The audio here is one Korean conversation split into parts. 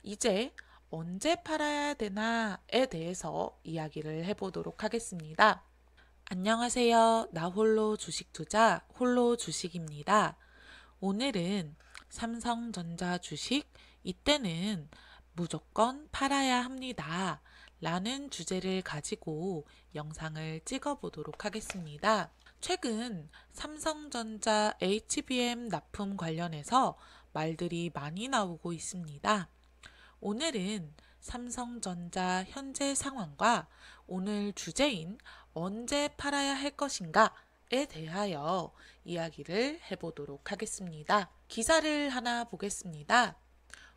이제 언제 팔아야 되나에 대해서 이야기를 해보도록 하겠습니다. 안녕하세요. 나 홀로 주식 투자 홀로 주식입니다. 오늘은 삼성전자 주식 이때는 무조건 팔아야 합니다. 라는 주제를 가지고 영상을 찍어 보도록 하겠습니다. 최근 삼성전자 HBM 납품 관련해서 말들이 많이 나오고 있습니다. 오늘은 삼성전자 현재 상황과 오늘 주제인 언제 팔아야 할 것인가에 대하여 이야기를 해보도록 하겠습니다. 기사를 하나 보겠습니다.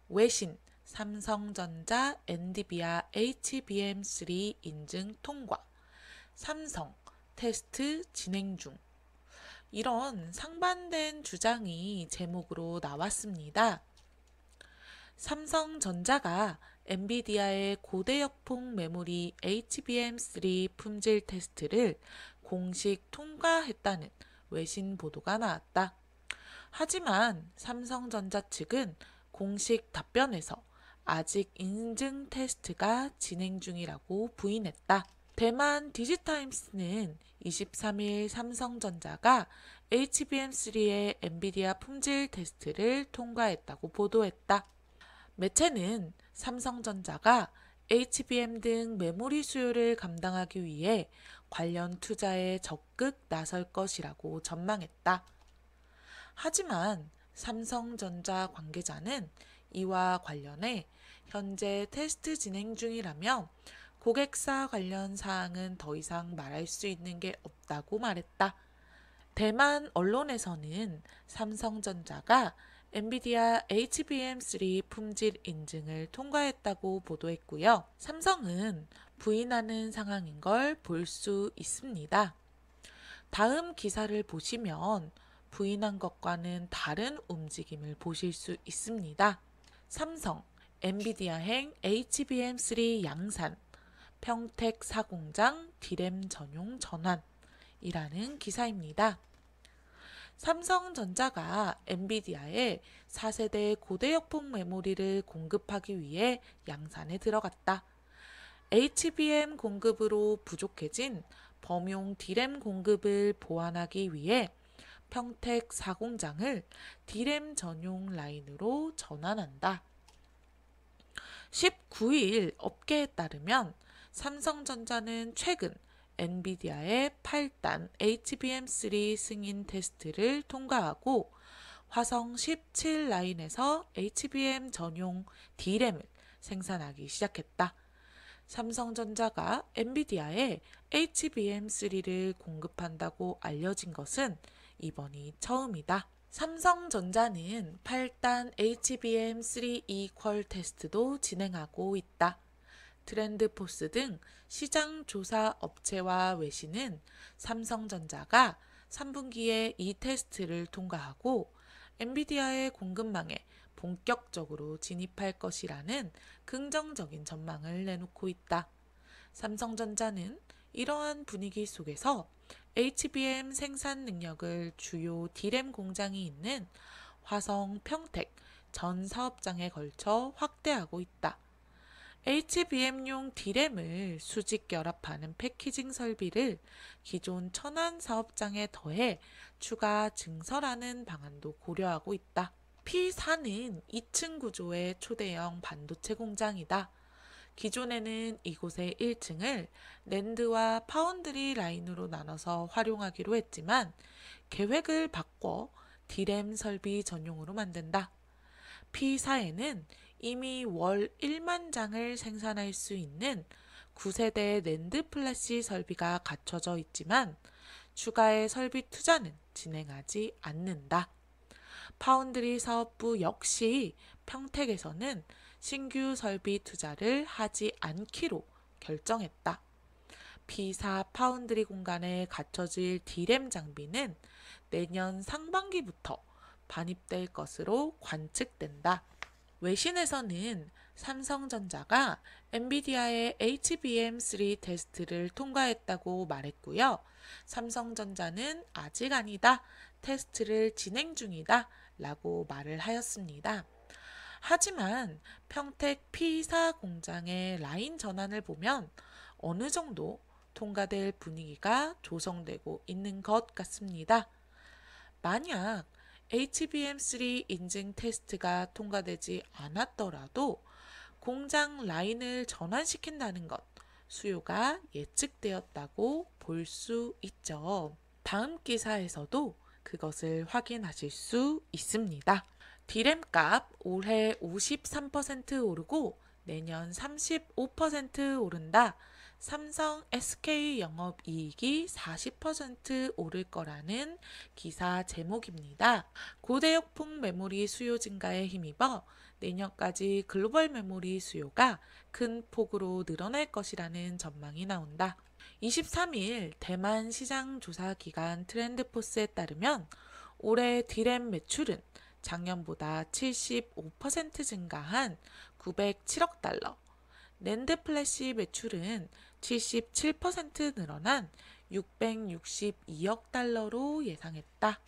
외신 삼성전자 엔비디아 HBM3 인증 통과, 삼성 테스트 진행 중. 이런 상반된 주장이 제목으로 나왔습니다. 삼성전자가 엔비디아의 고대역폭 메모리 HBM3 품질 테스트를 공식 통과했다는 외신 보도가 나왔다. 하지만 삼성전자 측은 공식 답변에서 아직 인증 테스트가 진행 중이라고 부인했다. 대만 디지타임스는 23일 삼성전자가 HBM3의 엔비디아 품질 테스트를 통과했다고 보도했다. 매체는 삼성전자가 HBM 등 메모리 수요를 감당하기 위해 관련 투자에 적극 나설 것이라고 전망했다. 하지만 삼성전자 관계자는 이와 관련해 현재 테스트 진행 중이라며 고객사 관련 사항은 더 이상 말할 수 있는 게 없다고 말했다. 대만 언론에서는 삼성전자가 엔비디아 HBM3 품질 인증을 통과했다고 보도했고요. 삼성은 부인하는 상황인 걸 볼 수 있습니다. 다음 기사를 보시면 부인한 것과는 다른 움직임을 보실 수 있습니다. 삼성, 엔비디아행 HBM3 양산, 평택 사공장 디램 전용 전환이라는 기사입니다. 삼성전자가 엔비디아에 4세대 고대역폭 메모리를 공급하기 위해 양산에 들어갔다. HBM 공급으로 부족해진 범용 디램 공급을 보완하기 위해 평택 4공장을 디램 전용 라인으로 전환한다. 19일 업계에 따르면 삼성전자는 최근 엔비디아의 8단 HBM3 승인 테스트를 통과하고 화성 17 라인에서 HBM 전용 D램을 생산하기 시작했다. 삼성전자가 엔비디아에 HBM3를 공급한다고 알려진 것은 이번이 처음이다. 삼성전자는 8단 HBM3 이퀄 테스트도 진행하고 있다. 트렌드포스 등 시장 조사 업체와 외신은 삼성전자가 3분기에 이 테스트를 통과하고 엔비디아의 공급망에 본격적으로 진입할 것이라는 긍정적인 전망을 내놓고 있다. 삼성전자는 이러한 분위기 속에서 HBM 생산 능력을 주요 D램 공장이 있는 화성, 평택 전 사업장에 걸쳐 확대하고 있다. HBM용 D램을 수직 결합하는 패키징 설비를 기존 천안 사업장에 더해 추가 증설하는 방안도 고려하고 있다. P4는 2층 구조의 초대형 반도체 공장이다. 기존에는 이곳의 1층을 낸드와 파운드리 라인으로 나눠서 활용하기로 했지만 계획을 바꿔 D램 설비 전용으로 만든다. P4에는 이미 월 1만 장을 생산할 수 있는 9세대 낸드 플래시 설비가 갖춰져 있지만 추가의 설비 투자는 진행하지 않는다. 파운드리 사업부 역시 평택에서는 신규 설비 투자를 하지 않기로 결정했다. P4 파운드리 공간에 갖춰질 D램 장비는 내년 상반기부터 반입될 것으로 관측된다. 외신에서는 삼성전자가 엔비디아의 HBM3 테스트를 통과했다고 말했고요. 삼성전자는 아직 아니다, 테스트를 진행 중이다 라고 말을 하였습니다. 하지만 평택 P사 공장의 라인 전환을 보면 어느 정도 통과될 분위기가 조성되고 있는 것 같습니다. 만약 HBM3 인증 테스트가 통과되지 않았더라도 공장 라인을 전환시킨다는 것, 수요가 예측되었다고 볼 수 있죠. 다음 기사에서도 그것을 확인하실 수 있습니다. D램 값 올해 53% 오르고 내년 35% 오른다. 삼성 SK 영업이익이 40% 오를 거라는 기사 제목입니다. 고대역폭 메모리 수요 증가에 힘입어 내년까지 글로벌 메모리 수요가 큰 폭으로 늘어날 것이라는 전망이 나온다. 23일 대만 시장 조사 기관 트렌드포스에 따르면 올해 D램 매출은 작년보다 75% 증가한 907억 달러, 낸드 플래시 매출은 77% 늘어난 662억 달러로 예상했다.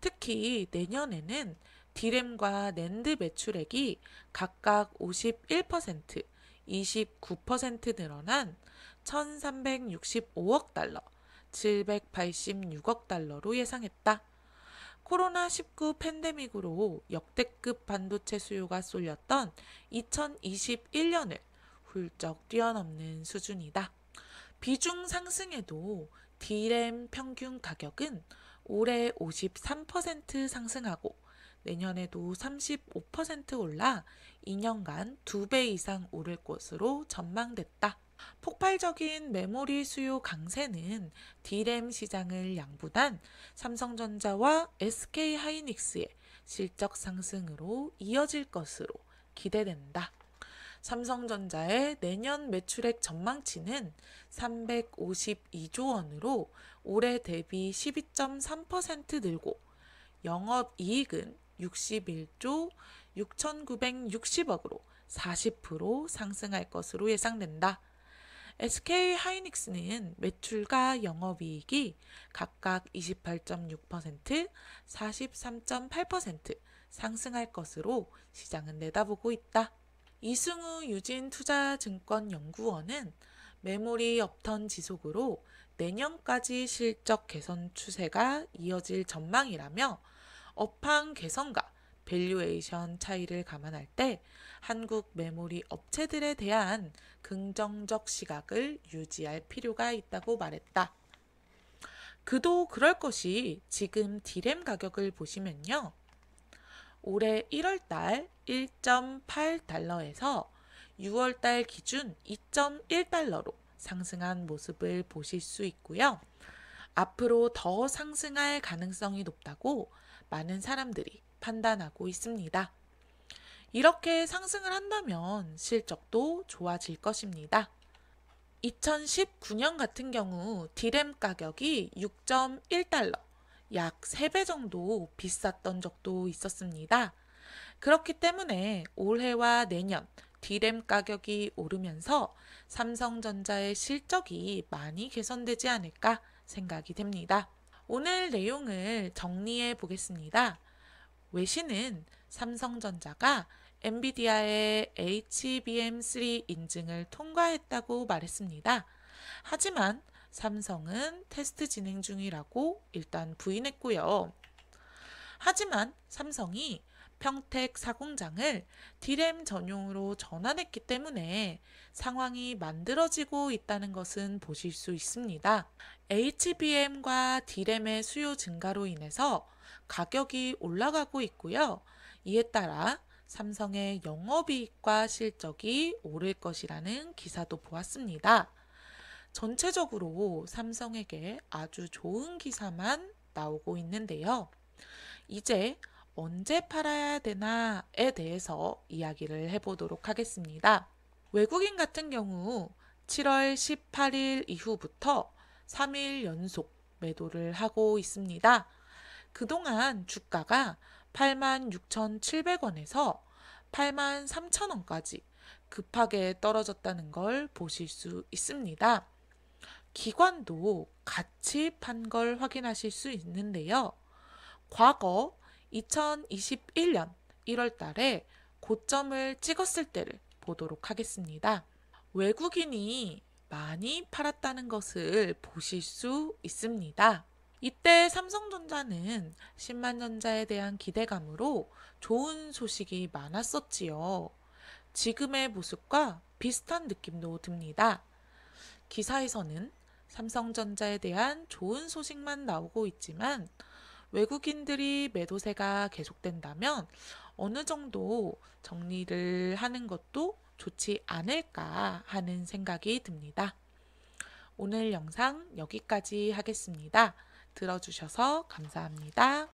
특히 내년에는 D램과 낸드 매출액이 각각 51%, 29% 늘어난 1365억 달러, 786억 달러로 예상했다. 코로나19 팬데믹으로 역대급 반도체 수요가 쏠렸던 2021년을 훌쩍 뛰어넘는 수준이다. 비중 상승에도 D램 평균 가격은 올해 53% 상승하고 내년에도 35% 올라 2년간 2배 이상 오를 것으로 전망됐다. 폭발적인 메모리 수요 강세는 D램 시장을 양분한 삼성전자와 SK하이닉스의 실적 상승으로 이어질 것으로 기대된다. 삼성전자의 내년 매출액 전망치는 352조 원으로 올해 대비 12.3% 늘고 영업이익은 61조 6,960억으로 40% 상승할 것으로 예상된다. SK하이닉스는 매출과 영업이익이 각각 28.6%, 43.8% 상승할 것으로 시장은 내다보고 있다. 이승우 유진투자증권연구원은 메모리 업턴 지속으로 내년까지 실적 개선 추세가 이어질 전망이라며 업황 개선과 밸류에이션 차이를 감안할 때 한국 메모리 업체들에 대한 긍정적 시각을 유지할 필요가 있다고 말했다. 그도 그럴 것이 지금 D램 가격을 보시면요. 올해 1월달 1.8달러에서 6월달 기준 2.1달러로 상승한 모습을 보실 수 있고요. 앞으로 더 상승할 가능성이 높다고 많은 사람들이 판단하고 있습니다. 이렇게 상승을 한다면 실적도 좋아질 것입니다. 2019년 같은 경우 D램 가격이 6.1달러, 약 3배 정도 비쌌던 적도 있었습니다. 그렇기 때문에 올해와 내년 D램 가격이 오르면서 삼성전자의 실적이 많이 개선되지 않을까 생각이 됩니다. 오늘 내용을 정리해 보겠습니다. 외신은 삼성전자가 엔비디아의 HBM3 인증을 통과했다고 말했습니다. 하지만 삼성은 테스트 진행 중이라고 일단 부인했고요. 하지만 삼성이 평택 사공장을 D램 전용으로 전환했기 때문에 상황이 만들어지고 있다는 것은 보실 수 있습니다. HBM과 D램의 수요 증가로 인해서 가격이 올라가고 있고요. 이에 따라 삼성의 영업이익과 실적이 오를 것이라는 기사도 보았습니다. 전체적으로 삼성에게 아주 좋은 기사만 나오고 있는데요. 이제 언제 팔아야 되나에 대해서 이야기를 해보도록 하겠습니다. 외국인 같은 경우 7월 18일 이후부터 3일 연속 매도를 하고 있습니다. 그동안 주가가 86,700원에서 83,000원까지 급하게 떨어졌다는 걸 보실 수 있습니다. 기관도 같이 판 걸 확인하실 수 있는데요. 과거 2021년 1월 달에 고점을 찍었을 때를 보도록 하겠습니다. 외국인이 많이 팔았다는 것을 보실 수 있습니다. 이때 삼성전자는 신만전자에 대한 기대감으로 좋은 소식이 많았었지요. 지금의 모습과 비슷한 느낌도 듭니다. 기사에서는 삼성전자에 대한 좋은 소식만 나오고 있지만 외국인들이 매도세가 계속된다면 어느 정도 정리를 하는 것도 좋지 않을까 하는 생각이 듭니다. 오늘 영상 여기까지 하겠습니다. 들어주셔서 감사합니다.